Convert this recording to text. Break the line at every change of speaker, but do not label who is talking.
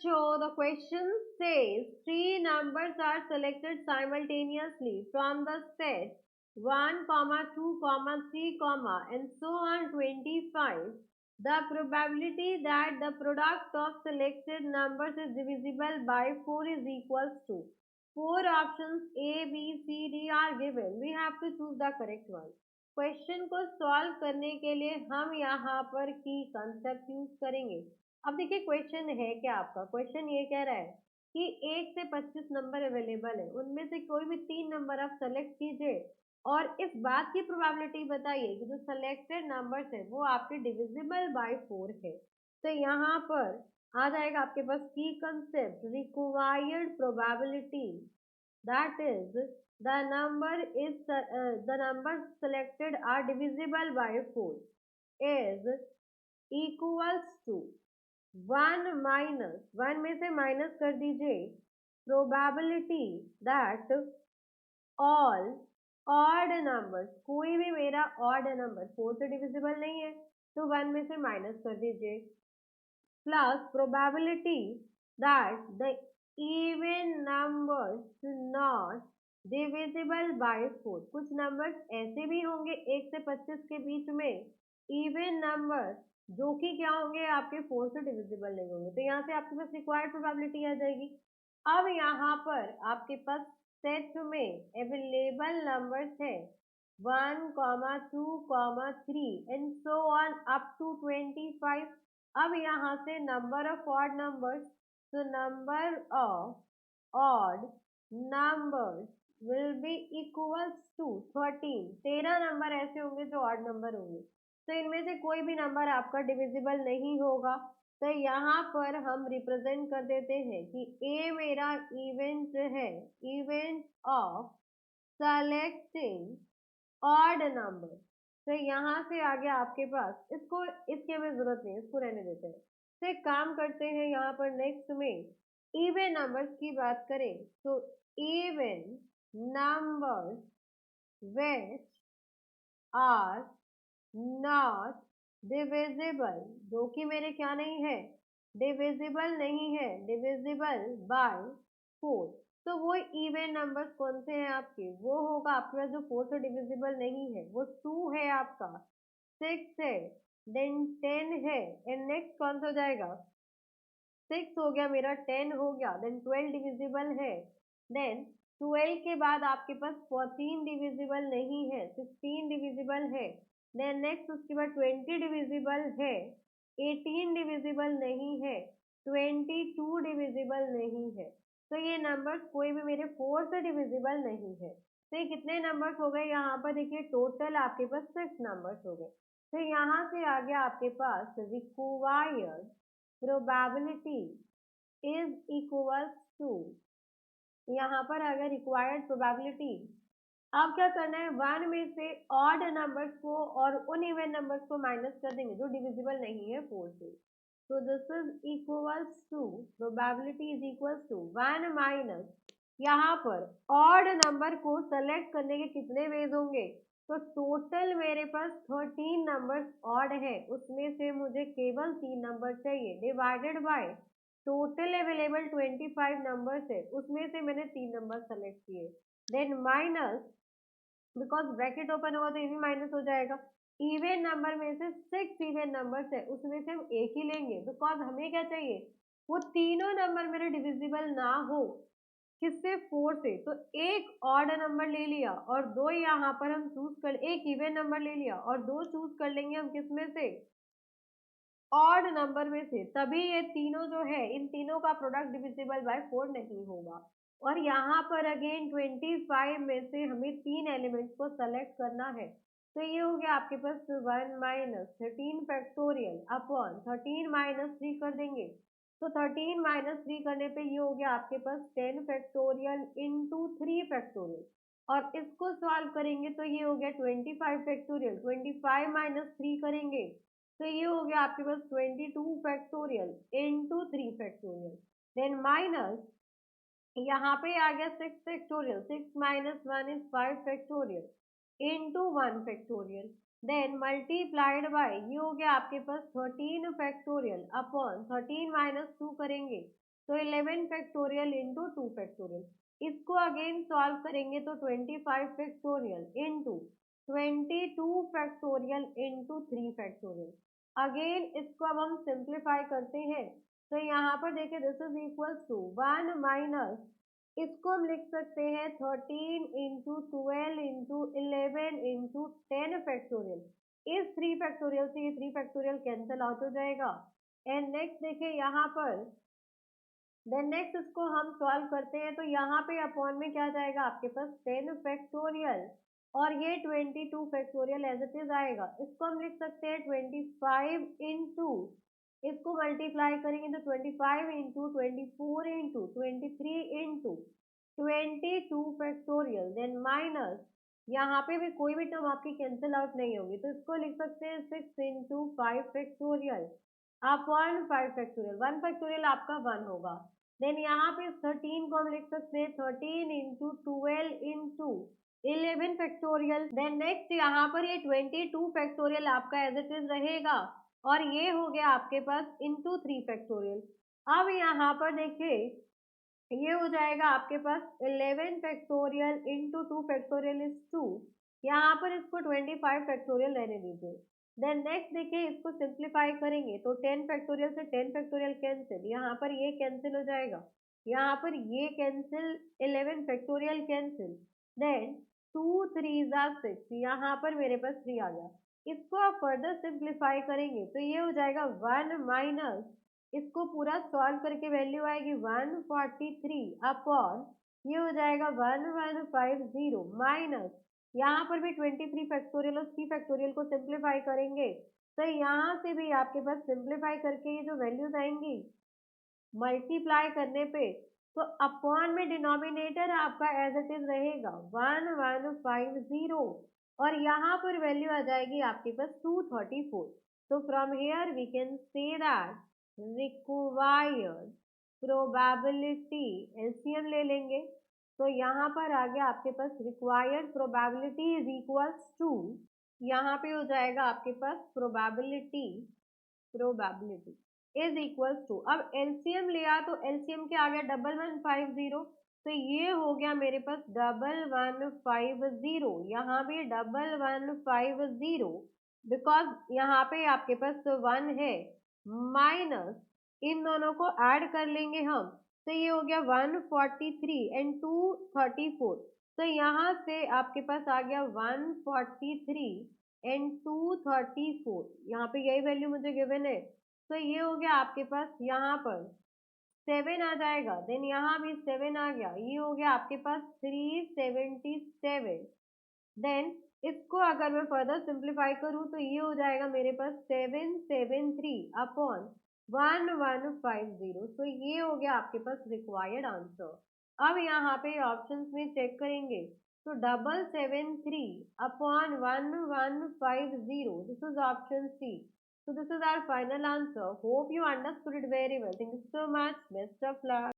So the question says three numbers are selected simultaneously from the set 1, 2, 3, and so on 25. The probability that the product of selected numbers is divisible by 4 is equals to. Four options A, B, C, D are given. We have to choose the correct one. Question को solve करने के लिए हम यहाँ पर की concept use करेंगे। अब देखिए क्वेश्चन है क्या आपका, क्वेश्चन ये कह रहा है कि 1 से 25 नंबर अवेलेबल है, उनमें से कोई भी 3 नंबर आप सेलेक्ट कीजिए और इस बात की प्रोबेबिलिटी बताइए कि जो सेलेक्टेड नंबर्स है वो आपके डिविजिबल बाय 4 है। तो यहाँ पर आ जाएगा आपके पास की concept required probability, that is the numbers selected are divisible by 4 is equals to 1 minus 1 में से माइनस कर दीजिए probability that all odd numbers, कोई भी मेरा ऑड नंबर 4 से डिविजिबल नहीं है तो 1 में से माइनस कर दीजिए plus probability that the even numbers not divisible by 4। कुछ नंबर्स ऐसे भी होंगे 1 से 25 के बीच में इवन नंबर जो कि क्या होंगे आपके 4 से डिविजिबल नहीं होंगे। तो यहाँ से आपके पास रिक्वायर्ड प्रोबेबिलिटी आ जाएगी। अब यहाँ पर आपके पास सेट में अवेलेबल नंबर्स है 1, 2, 3 and so on up to 25। अब यहाँ से नंबर ऑफ ऑड नंबर्स, तो number of odd numbers will be equals to 13। 13 number ऐसे होंगे जो ऑड नंबर होंगे, तो इनमें से कोई भी नंबर आपका डिविजिबल नहीं होगा। तो यहाँ पर हम रिप्रेजेंट कर देते हैं कि ए मेरा इवेंट है, event of selecting odd number. तो यहाँ से आगे आपके पास इसको, इसकी हमें जरूरत नहीं, इसको रहने देते हैं। तो एक काम करते हैं, यहाँ पर नेक्स्ट में इवन नंबर्स की बात करें तो even numbers which are not divisible, जो कि मेरे क्या नहीं है, डिविजिबल नहीं है, डिविजिबल बाय 4। तो वो इवन नंबर्स कौन से हैं आपके, वो होगा आपके पास जो 4 से डिविजिबल नहीं है, वो 2 है आपका, 6 है, देन 10 है, एंड नेक्स्ट कौन सा हो जाएगा, 6 हो गया मेरा, 10 हो गया, देन 12 डिविजिबल है, देन 12 के बाद आपके पास 14 डिविजिबल नहीं है, 16 डिविजिबल है, देन नेक्स्ट उसके बाद 20 डिविजिबल है, 18 डिविजिबल नहीं है, 22 डिविजिबल नहीं है। तो ये नंबर्स कोई भी मेरे 4 से डिविजिबल नहीं है। तो ये कितने नंबर्स हो गए, यहाँ पर देखिए टोटल आपके पास 6 नंबर्स हो गए। तो यहाँ से आ गया आपके पास required probability is equal to, यहाँ पर अगर रिक्वायर्ड प्रोबेबिलिटी, अब क्या करना है, 1 में से ऑड नंबर्स को और उन इवन नंबर्स को माइनस कर देंगे जो डिविजिबल नहीं है 4 से। तो this is equals to, probability is equals to 1 minus, यहाँ पर ऑड नंबर को सेलेक्ट करने के कितने वेज होंगे, तो टोटल मेरे पास 13 नंबर्स ऑड है, उसमें से मुझे केवल 3 नंबर चाहिए, divided by total available 25 numbers है, उसमें से मैंने 3 नंबर सेलेक्ट किए, then minus, because bracket open होगा तो ये भी माइनस हो जाएगा, इवन नंबर में से 6 इवन नंबर्स है, उसमें से हम एक ही लेंगे, बिकॉज हमें क्या चाहिए, वो तीनों नंबर मेरे डिविजिबल ना हो, किससे, 4 से। तो एक ऑड नंबर ले लिया और 2 यहाँ पर हम चूज कर, एक इवन नंबर ले लिया और 2 चूज कर लेंगे हम किसमें से, ऑड नंबर में से, तभी ये तीनों जो है, इन तीनों का प्रोडक्ट डिविजिबल बाय 4 नहीं होगा। और यहाँ पर अगेन 25 में से हमें 3 एलिमेंट्स को सेलेक्ट करना है, तो ये हो गया आपके पास 1 माइनस 13 फैक्टोरियल अपॉन 13 माइनस 3 कर देंगे, तो 13 माइनस 3 करने पे ये हो गया आपके पास 10 फैक्टोरियल इंटू 3 फैक्टोरियल, और इसको सॉल्व करेंगे तो ये हो गया 25 फैक्टोरियल, 25 माइनस 3 करेंगे तो ये हो गया आपके पास 22 factorial into 3 factorial, then minus यहाँ पे आ गया 6 factorial, 6 minus 1 is 5 factorial into 1 factorial, then multiplied by, ये हो गया आपके पास 13 फैक्टोरियल अपॉन 13 माइनस 2 करेंगे तो 11 फैक्टोरियल इंटू 2 फैक्टोरियल। इसको अगेन सॉल्व करेंगे तो 25 factorial into 22 factorial into 3 factorial. Again इसको अब हम सिंप्लीफाई करते हैं तो यहाँ पर देखिए this is equal to 1 minus, इसको हम लिख सकते हैं 13 इंटू 12 इंटू 11 इंटू 10 फैक्टोरियल। इस 3 फैक्टोरियल से ये 3 फैक्टोरियल कैंसिल आउट हो जाएगा। एंड नेक्स्ट देखिए यहाँ पर, देन नेक्स्ट इसको हम सॉल्व करते हैं तो यहाँ पे अपॉन में क्या जाएगा आपके पास 10 फैक्टोरियल और ये 22 फैक्टोरियल एज इट इज आएगा। इसको हम लिख सकते हैं 25 इंटू, इसको मल्टीप्लाई करेंगे तो 25 into 24 into 23 into 22 factorial, then minus, यहाँ पे भी कोई भी टर्म आपकी कैंसिल आउट नहीं होगी तो इसको लिख सकते हैं 6 into 5 factorial upon 5 factorial. 1 factorial आपका 1 होगा। देन यहाँ पे 13 को हम लिख सकते हैं 13 into 12 into 11 factorial. Then next यहाँ पर ये 22 फैक्टोरियल आपका एज इट इज रहेगा और ये हो गया आपके पास इंटू 3 फैक्टोरियल। अब यहाँ पर देखिए ये हो जाएगा आपके पास 11 फैक्टोरियल इंटू 2 फैक्टोरियल इज 2। यहाँ पर इसको 25 फैक्टोरियल रहने दीजिए। देन नेक्स्ट देखिए इसको सिंप्लीफाई करेंगे तो 10 फैक्टोरियल से 10 फैक्टोरियल कैंसिल, यहाँ पर ये कैंसिल हो जाएगा, यहाँ पर ये कैंसिल, 11 फैक्टोरियल कैंसिल, देन 2 3 6, यहाँ पर मेरे पास 3 आ गया। इसको आप फर्दर सिंप्लीफाई करेंगे तो ये हो जाएगा 1 माइनस, इसको पूरा सॉल्व करके वैल्यू आएगी 143 अपॉन, ये हो जाएगा 1150 माइनस, यहाँ पर भी 23 फैक्टोरियल और 3 फैक्टोरियल को सिंप्लीफाई करेंगे तो यहाँ से भी आपके पास सिंप्लीफाई करके ये जो वैल्यूज आएंगी मल्टीप्लाई करने पे तो अपॉन में डिनोमिनेटर आपका एज इट इज रहेगा 1150 और यहाँ पर वैल्यू आ जाएगी आपके पास 234। तो from here we can say that required probability, LCM ले लेंगे तो यहाँ पर आ गया आपके पास required probability is equals to, यहाँ पे हो जाएगा आपके पास प्रोबेबिलिटी इज इक्वल्स टू, अब एलसीएम लिया तो एलसीएम के आ गया 1150 तो ये हो गया मेरे पास 1150, यहाँ भी 1150 बिकॉज यहाँ पे आपके पास 1 है, माइनस इन दोनों को ऐड कर लेंगे हम तो ये हो गया 143 एंड 234 तो यहाँ से आपके पास आ गया 143 एंड 234, यहाँ पे यही वैल्यू मुझे गिवन है तो ये हो गया आपके पास यहाँ पर 7 आ जाएगा, देन यहाँ भी 7 आ गया, ये हो गया आपके पास 377। देन इसको अगर मैं फर्दर सिंप्लीफाई करूँ तो ये हो जाएगा मेरे पास 773 अपॉन 1150, तो ये हो गया आपके पास रिक्वायर्ड आंसर। अब यहाँ पे ऑप्शंस में चेक करेंगे तो 773 upon 1150, this is option C. So this is our final answer. Hope you understood it very well. Thank you so much. Best of luck.